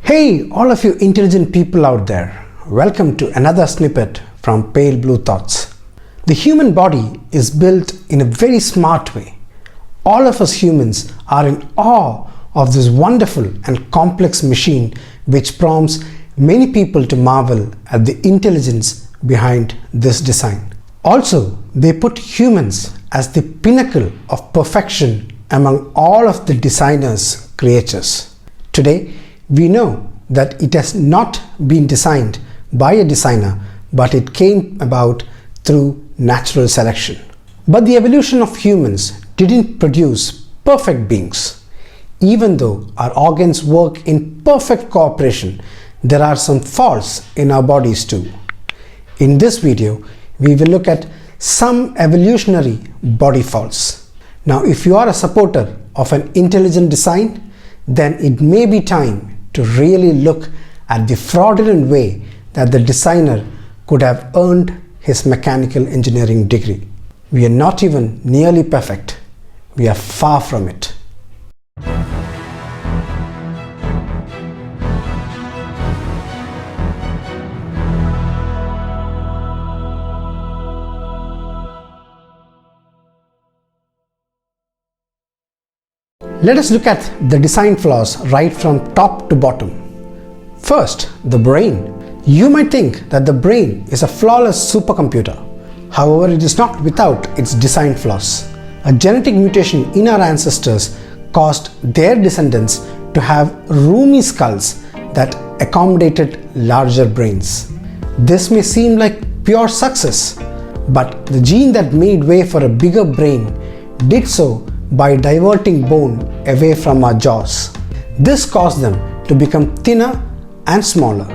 Hey, all of you intelligent people out there, welcome to another snippet from Pale Blue Thoughts. The human body is built in a very smart way. All of us humans are in awe of this wonderful and complex machine which prompts many people to marvel at the intelligence behind this design. Also, they put humans as the pinnacle of perfection among all of the designer's creatures. Today, we know that it has not been designed by a designer, but it came about through natural selection. But the evolution of humans didn't produce perfect beings. Even though our organs work in perfect cooperation, there are some faults in our bodies too. In this video, we will look at some evolutionary body faults. Now, if you are a supporter of an intelligent design, then it may be time to really look at the fraudulent way that the designer could have earned his mechanical engineering degree. We are not even nearly perfect. We are far from it. Let us look at the design flaws right from top to bottom. First, the brain. You might think that the brain is a flawless supercomputer. However, it is not without its design flaws. A genetic mutation in our ancestors caused their descendants to have roomy skulls that accommodated larger brains. This may seem like pure success, but the gene that made way for a bigger brain did so by diverting bone away from our jaws. This caused them to become thinner and smaller.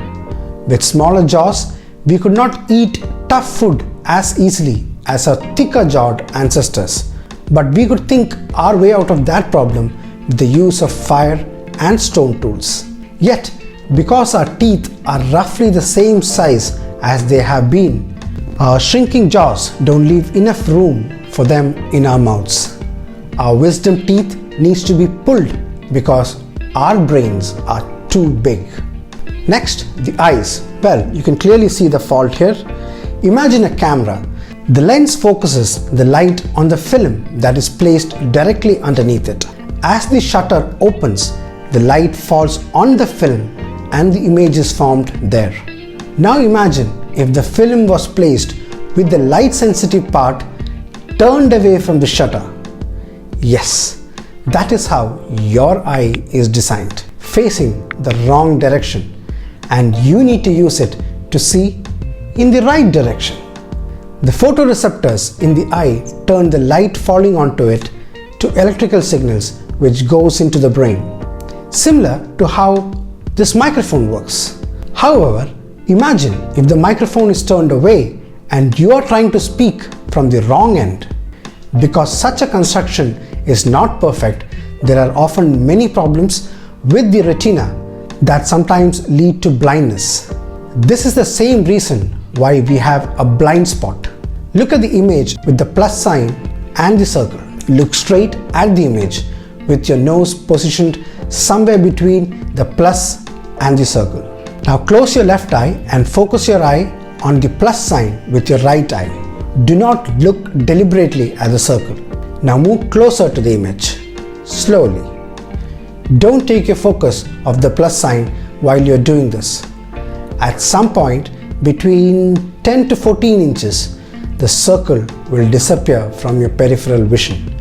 With smaller jaws, we could not eat tough food as easily as our thicker jawed ancestors, but we could think our way out of that problem with the use of fire and stone tools. Yet, because our teeth are roughly the same size as they have been, our shrinking jaws don't leave enough room for them in our mouths. Our wisdom teeth needs to be pulled because our brains are too big. Next, the eyes. Well, you can clearly see the fault here. Imagine a camera. The lens focuses the light on the film that is placed directly underneath it. As the shutter opens, the light falls on the film and the image is formed there. Now imagine if the film was placed with the light sensitive part turned away from the shutter. Yes, that is how your eye is designed, facing the wrong direction, and you need to use it to see in the right direction. The photoreceptors in the eye turn the light falling onto it to electrical signals which goes into the brain, similar to how this microphone works. However, imagine if the microphone is turned away and you are trying to speak from the wrong end. Because such a construction is not perfect, there are often many problems with the retina that sometimes lead to blindness. This is the same reason why we have a blind spot. Look at the image with the plus sign and the circle. Look straight at the image with your nose positioned somewhere between the plus and the circle. Now close your left eye and focus your eye on the plus sign with your right eye. Do not look deliberately at the circle. Now move closer to the image, slowly. Don't take your focus off the plus sign while you're doing this. At some point between 10 to 14 inches, the circle will disappear from your peripheral vision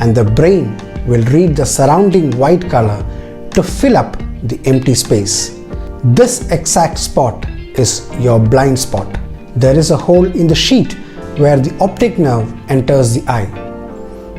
and the brain will read the surrounding white color to fill up the empty space. This exact spot is your blind spot. There is a hole in the sheet where the optic nerve enters the eye.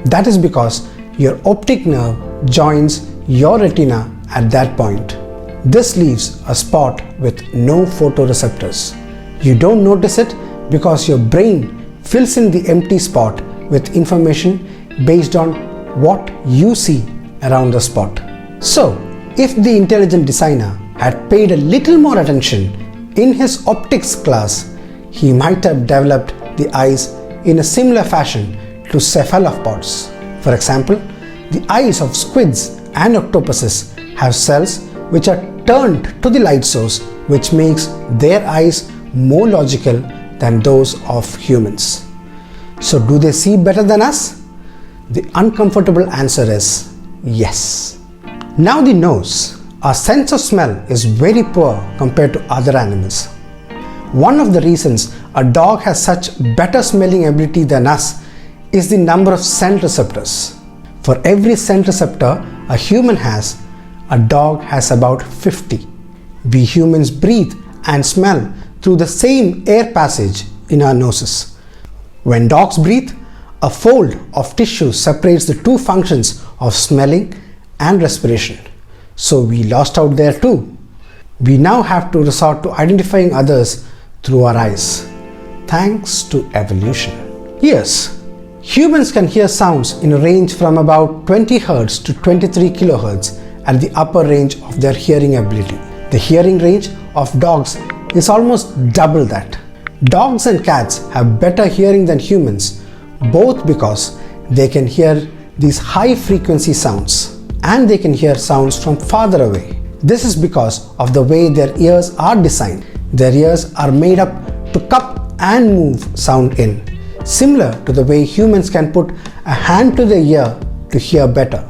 That is because your optic nerve joins your retina at that point. This leaves a spot with no photoreceptors. You don't notice it because your brain fills in the empty spot with information based on what you see around the spot. So, if the intelligent designer had paid a little more attention in his optics class, he might have developed the eyes in a similar fashion to cephalopods. For example, the eyes of squids and octopuses have cells which are turned to the light source, which makes their eyes more logical than those of humans. So do they see better than us? The uncomfortable answer is yes. Now the nose. Our sense of smell is very poor compared to other animals. One of the reasons a dog has such better smelling ability than us is the number of scent receptors. For every scent receptor a human has, a dog has about 50. We humans breathe and smell through the same air passage in our noses. When dogs breathe, a fold of tissue separates the two functions of smelling and respiration. So we lost out there too. We now have to resort to identifying others through our eyes, thanks to evolution. Yes, humans can hear sounds in a range from about 20 Hz to 23 kHz at the upper range of their hearing ability. The hearing range of dogs is almost double that. Dogs and cats have better hearing than humans, both because they can hear these high frequency sounds and they can hear sounds from farther away. This is because of the way their ears are designed. Their ears are made up to cup and move sound in, similar to the way humans can put a hand to their ear to hear better.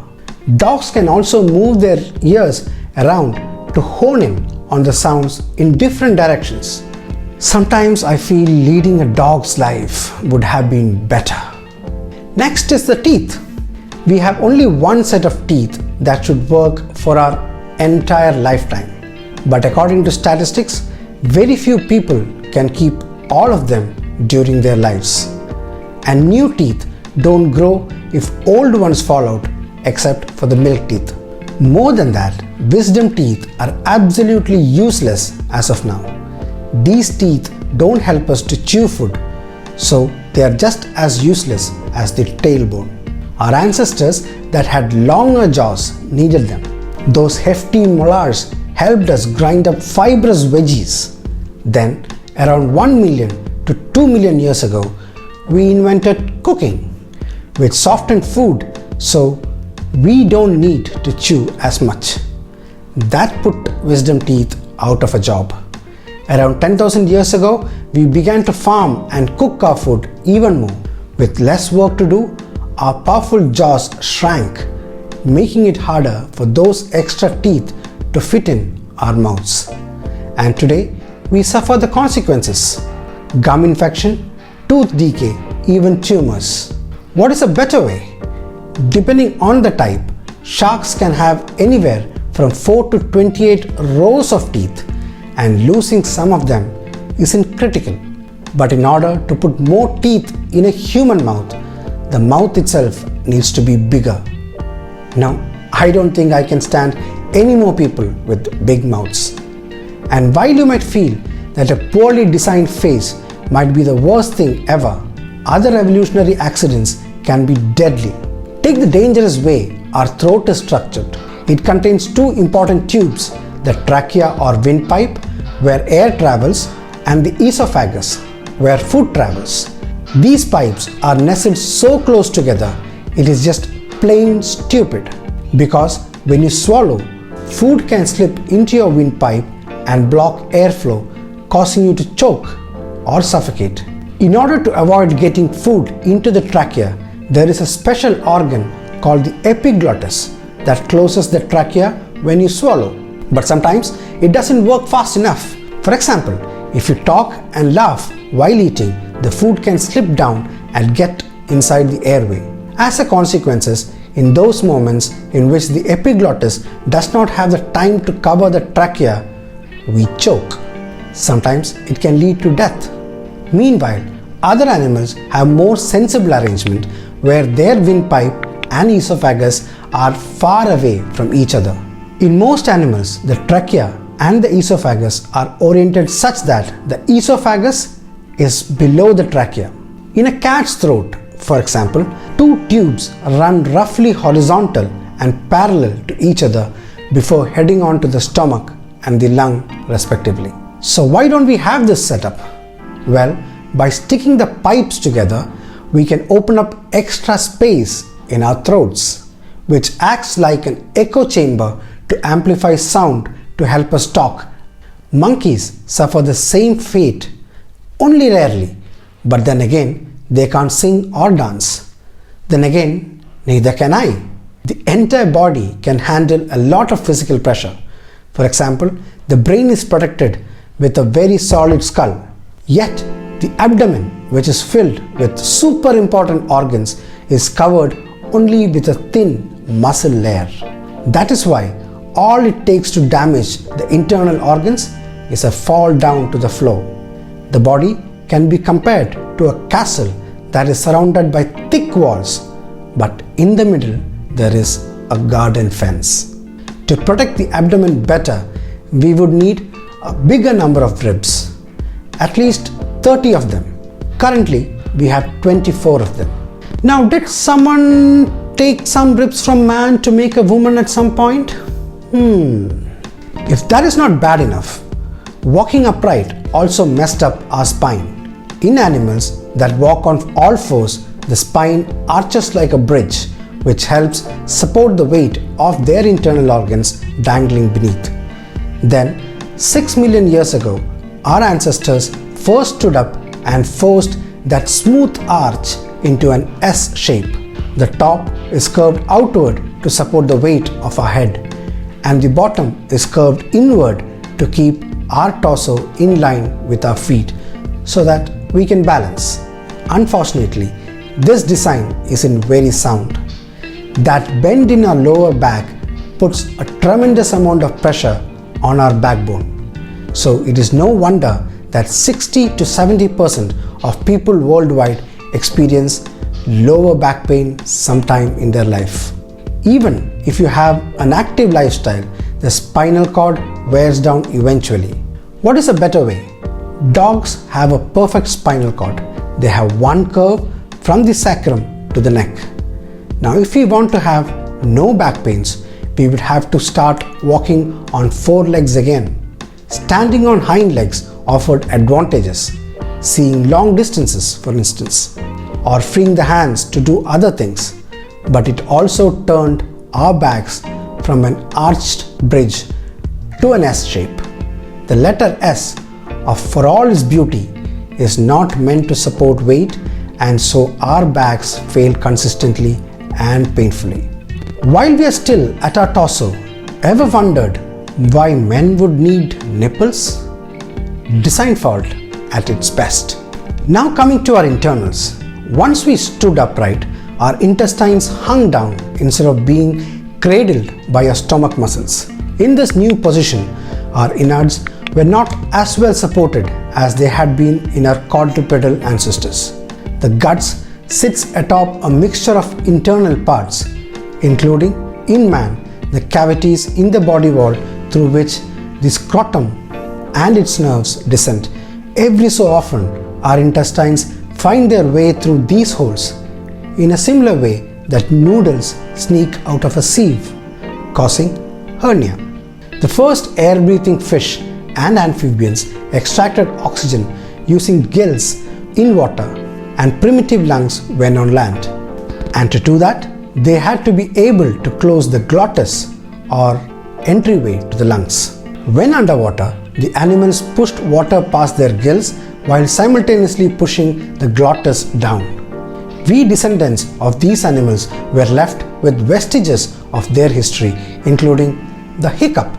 Dogs can also move their ears around to hone in on the sounds in different directions. Sometimes I feel leading a dog's life would have been better. Next is the teeth. We have only one set of teeth that should work for our entire lifetime. But according to statistics, very few people can keep all of them during their lives. And new teeth don't grow if old ones fall out, except for the milk teeth. More than that, wisdom teeth are absolutely useless as of now. These teeth don't help us to chew food, so they are just as useless as the tailbone. Our ancestors that had longer jaws needed them. Those hefty molars helped us grind up fibrous veggies. Then, around 1 million to 2 million years ago, we invented cooking, which softened food so we don't need to chew as much. That put wisdom teeth out of a job. Around 10,000 years ago, we began to farm and cook our food even more. With less work to do, our powerful jaws shrank, making it harder for those extra teeth to fit in our mouths. And today, we suffer the consequences: gum infection, tooth decay, even tumors. What is a better way? Depending on the type, sharks can have anywhere from 4 to 28 rows of teeth, and losing some of them isn't critical. But in order to put more teeth in a human mouth, the mouth itself needs to be bigger. Now, I don't think I can stand any more people with big mouths. And while you might feel that a poorly designed face might be the worst thing ever, other evolutionary accidents can be deadly. Take the dangerous way our throat is structured. It contains two important tubes, the trachea or windpipe, where air travels, and the esophagus, where food travels. These pipes are nestled so close together, it is just plain stupid. Because when you swallow, food can slip into your windpipe and block airflow, causing you to choke or suffocate. In order to avoid getting food into the trachea, there is a special organ called the epiglottis that closes the trachea when you swallow. But sometimes it doesn't work fast enough. For example, if you talk and laugh while eating, the food can slip down and get inside the airway. As a consequence, in those moments in which the epiglottis does not have the time to cover the trachea, we choke. Sometimes it can lead to death. Meanwhile, other animals have more sensible arrangement where their windpipe and esophagus are far away from each other. In most animals, the trachea and the esophagus are oriented such that the esophagus is below the trachea. In a cat's throat, for example, two tubes run roughly horizontal and parallel to each other before heading on to the stomach and the lung respectively. So why don't we have this setup? Well, by sticking the pipes together, we can open up extra space in our throats, which acts like an echo chamber to amplify sound to to help us talk. Monkeys suffer the same fate, only rarely, but then again, they can't sing or dance. Then again, neither can I. The entire body can handle a lot of physical pressure. For example, the brain is protected with a very solid skull. Yet, the abdomen, which is filled with super important organs, is covered only with a thin muscle layer. That is why all it takes to damage the internal organs is a fall down to the floor. The body can be compared to a castle that is surrounded by thick walls, but in the middle there is a garden fence. To protect the abdomen better, we would need a bigger number of ribs, at least 30 of them. Currently, we have 24 of them. Now, did someone take some ribs from man to make a woman at some point? If that is not bad enough, walking upright also messed up our spine. In animals that walk on all fours, the spine arches like a bridge, which helps support the weight of their internal organs dangling beneath. Then, 6 million years ago, our ancestors first stood up and forced that smooth arch into an S shape. The top is curved outward to support the weight of our head, and the bottom is curved inward to keep our torso in line with our feet so that we can balance. Unfortunately, this design isn't very sound. That bend in our lower back puts a tremendous amount of pressure on our backbone. So it is no wonder that 60 to 70% of people worldwide experience lower back pain sometime in their life. Even if you have an active lifestyle, the spinal cord wears down eventually. What is a better way? Dogs have a perfect spinal cord. They have one curve from the sacrum to the neck. Now, if we want to have no back pains, we would have to start walking on 4 legs again. Standing on hind legs offered advantages, seeing long distances, for instance, or freeing the hands to do other things. But it also turned our backs from an arched bridge to an S shape. The letter S of for all its beauty is not meant to support weight, and so our backs fail consistently and painfully. While we are still at our torso, ever wondered why men would need nipples? Design fault at its best. Now coming to our internals. Once we stood upright, our intestines hung down instead of being cradled by our stomach muscles. In this new position, our innards were not as well supported as they had been in our quadrupedal ancestors. The guts sits atop a mixture of internal parts, including, in man, the cavities in the body wall through which the scrotum and its nerves descend. Every so often, our intestines find their way through these holes in a similar way that noodles sneak out of a sieve, causing hernia. The first air-breathing fish and amphibians extracted oxygen using gills in water and primitive lungs when on land. And to do that, they had to be able to close the glottis or entryway to the lungs. When underwater, the animals pushed water past their gills while simultaneously pushing the glottis down. We descendants of these animals were left with vestiges of their history, including the hiccup.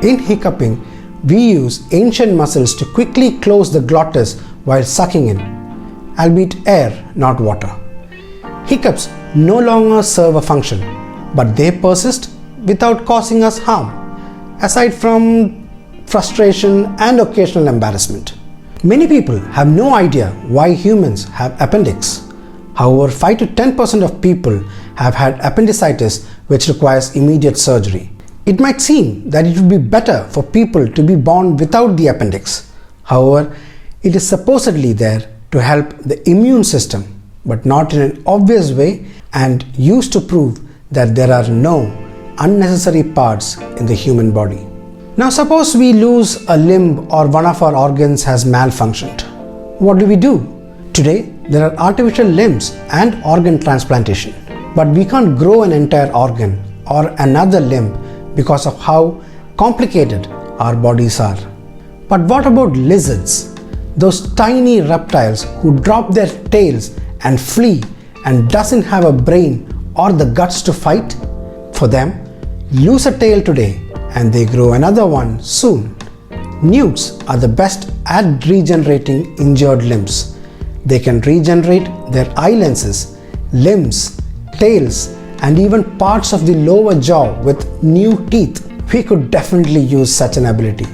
In hiccuping, we use ancient muscles to quickly close the glottis while sucking in, albeit air, not water. Hiccups no longer serve a function, but they persist without causing us harm, aside from frustration and occasional embarrassment. Many people have no idea why humans have appendix. However, 5 to 10% of people have had appendicitis, which requires immediate surgery. It might seem that it would be better for people to be born without the appendix. However, it is supposedly there to help the immune system, but not in an obvious way, and used to prove that there are no unnecessary parts in the human body. Now suppose we lose a limb or one of our organs has malfunctioned. What do? Today, there are artificial limbs and organ transplantation, but we can't grow an entire organ or another limb because of how complicated our bodies are. But what about lizards? Those tiny reptiles who drop their tails and flee and doesn't have a brain or the guts to fight? For them, lose a tail today and they grow another one soon. Newts are the best at regenerating injured limbs. They can regenerate their eye lenses, limbs, tails, and even parts of the lower jaw with new teeth. We could definitely use such an ability.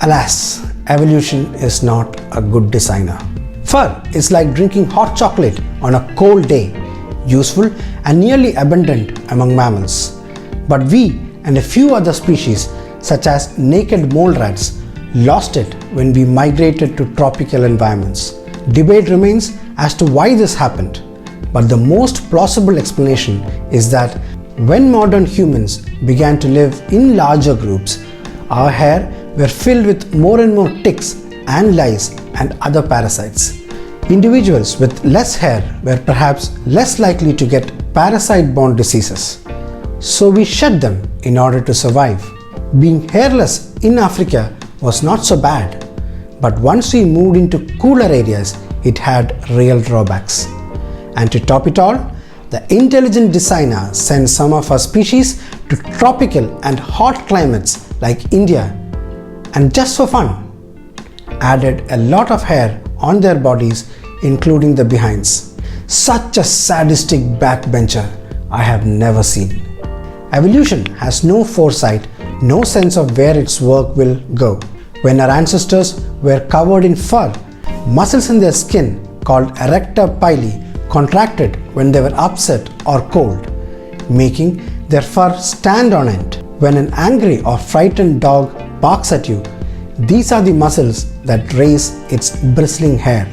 Alas, evolution is not a good designer. Fur is like drinking hot chocolate on a cold day, useful and nearly abundant among mammals. But we and a few other species, such as naked mole rats, lost it when we migrated to tropical environments. Debate remains as to why this happened, but the most plausible explanation is that when modern humans began to live in larger groups, our hair were filled with more and more ticks and lice and other parasites. Individuals with less hair were perhaps less likely to get parasite-borne diseases. So we shed them in order to survive. Being hairless in Africa was not so bad, but once we moved into cooler areas, it had real drawbacks. And to top it all, the intelligent designer sent some of our species to tropical and hot climates like India, and just for fun, added a lot of hair on their bodies, including the behinds. Such a sadistic backbencher I have never seen. Evolution has no foresight, no sense of where its work will go. When our ancestors were covered in fur, muscles in their skin called arrector pili contracted when they were upset or cold, making their fur stand on end. When an angry or frightened dog barks at you, these are the muscles that raise its bristling hair.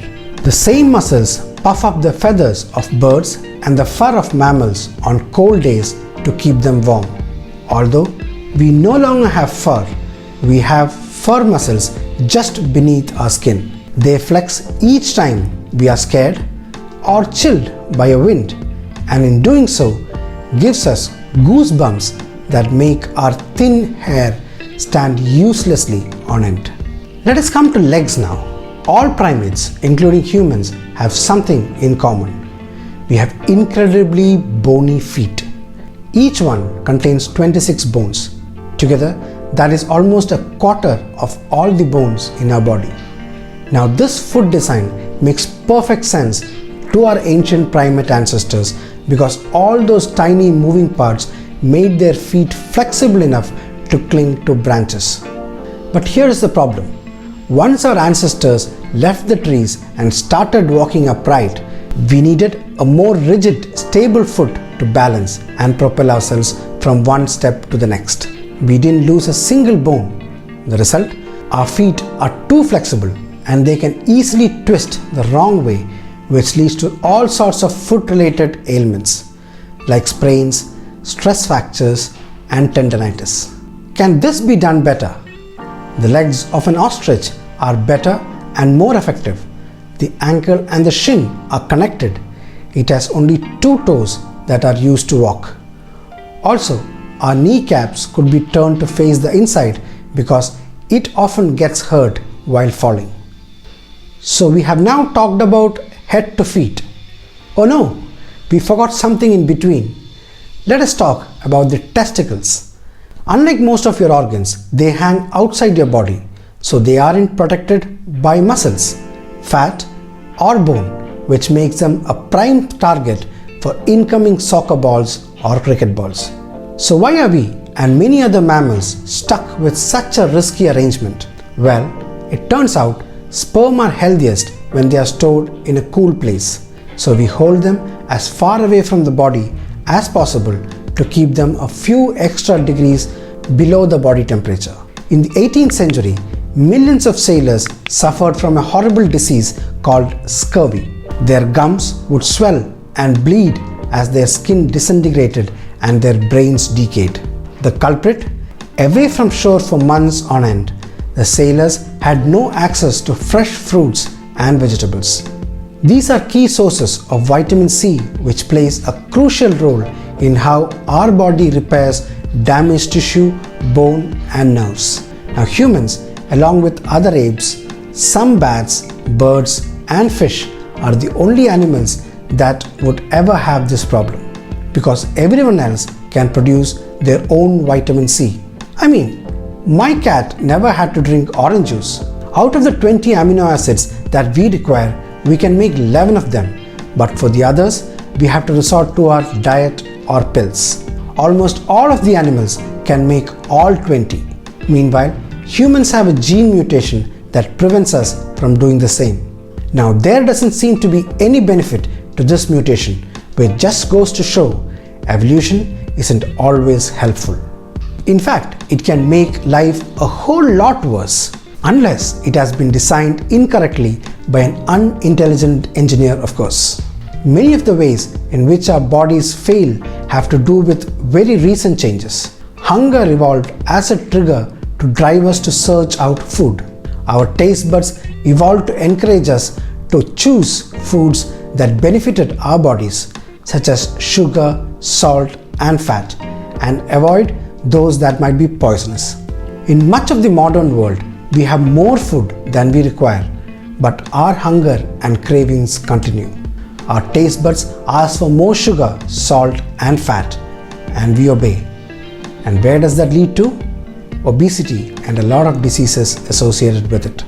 The same muscles puff up the feathers of birds and the fur of mammals on cold days to keep them warm. Although we no longer have fur, we have fur muscles just beneath our skin. They flex each time we are scared or chilled by a wind, and in doing so gives us goosebumps that make our thin hair stand uselessly on end. Let us come to legs now. All primates, including humans, have something in common. We have incredibly bony feet. Each one contains 26 bones. Together, that is almost a quarter of all the bones in our body. Now, this foot design makes perfect sense to our ancient primate ancestors because all those tiny moving parts made their feet flexible enough to cling to branches. But here is the problem. Once our ancestors left the trees and started walking upright, we needed a more rigid, stable foot to balance and propel ourselves from one step to the next. We didn't lose a single bone. The result? Our feet are too flexible and they can easily twist the wrong way, which leads to all sorts of foot-related ailments like sprains, stress fractures, and tendinitis. Can this be done better? The legs of an ostrich are better and more effective. The ankle and the shin are connected. It has only 2 toes that are used to walk. Also, our kneecaps could be turned to face the inside because it often gets hurt while falling. So we have now talked about head to feet. Oh no, we forgot something in between. Let us talk about the testicles. Unlike most of your organs, they hang outside your body, so they aren't protected by muscles, fat, or bone, which makes them a prime target for incoming soccer balls or cricket balls. So why are we and many other mammals stuck with such a risky arrangement? Well, it turns out sperm are healthiest when they are stored in a cool place. So we hold them as far away from the body as possible to keep them a few extra degrees below the body temperature. In the 18th century, millions of sailors suffered from a horrible disease called scurvy. Their gums would swell and bleed as their skin disintegrated and their brains decayed. The culprit? Away from shore for months on end, the sailors had no access to fresh fruits and vegetables. These are key sources of vitamin C, which plays a crucial role in how our body repairs damaged tissue, bone and nerves. Now humans, along with other apes, some bats, birds and fish are the only animals that would ever have this problem, because everyone else can produce their own vitamin C. I mean, my cat never had to drink orange juice. Out of the 20 amino acids that we require, we can make 11 of them, but for the others, we have to resort to our diet or pills. Almost all of the animals can make all 20. Meanwhile, humans have a gene mutation that prevents us from doing the same. Now, there doesn't seem to be any benefit to this mutation, which just goes to show evolution isn't always helpful. In fact, it can make life a whole lot worse, unless it has been designed incorrectly by an unintelligent engineer, of course. Many of the ways in which our bodies fail have to do with very recent changes. Hunger evolved as a trigger to drive us to search out food. Our taste buds evolved to encourage us to choose foods that benefited our bodies, such as sugar, salt, and fat, and avoid those that might be poisonous. In much of the modern world, we have more food than we require, but our hunger and cravings continue. Our taste buds ask for more sugar, salt, and fat, and we obey. And where does that lead to? Obesity and a lot of diseases associated with it.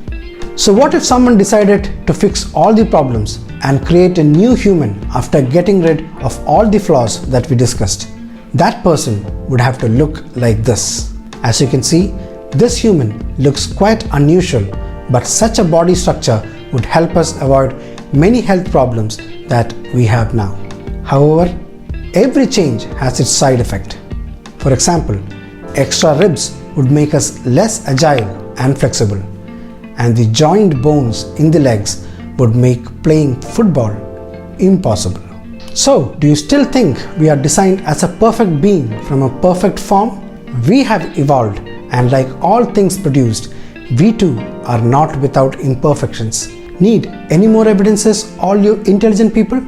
So what if someone decided to fix all the problems and create a new human after getting rid of all the flaws that we discussed? That person would have to look like this. As you can see, this human looks quite unusual, but such a body structure would help us avoid many health problems that we have now. However, every change has its side effect. For example, extra ribs would make us less agile and flexible, and the joined bones in the legs would make playing football impossible. So, do you still think we are designed as a perfect being from a perfect form? We have evolved, and like all things produced, we too are not without imperfections. Need any more evidences, all you intelligent people?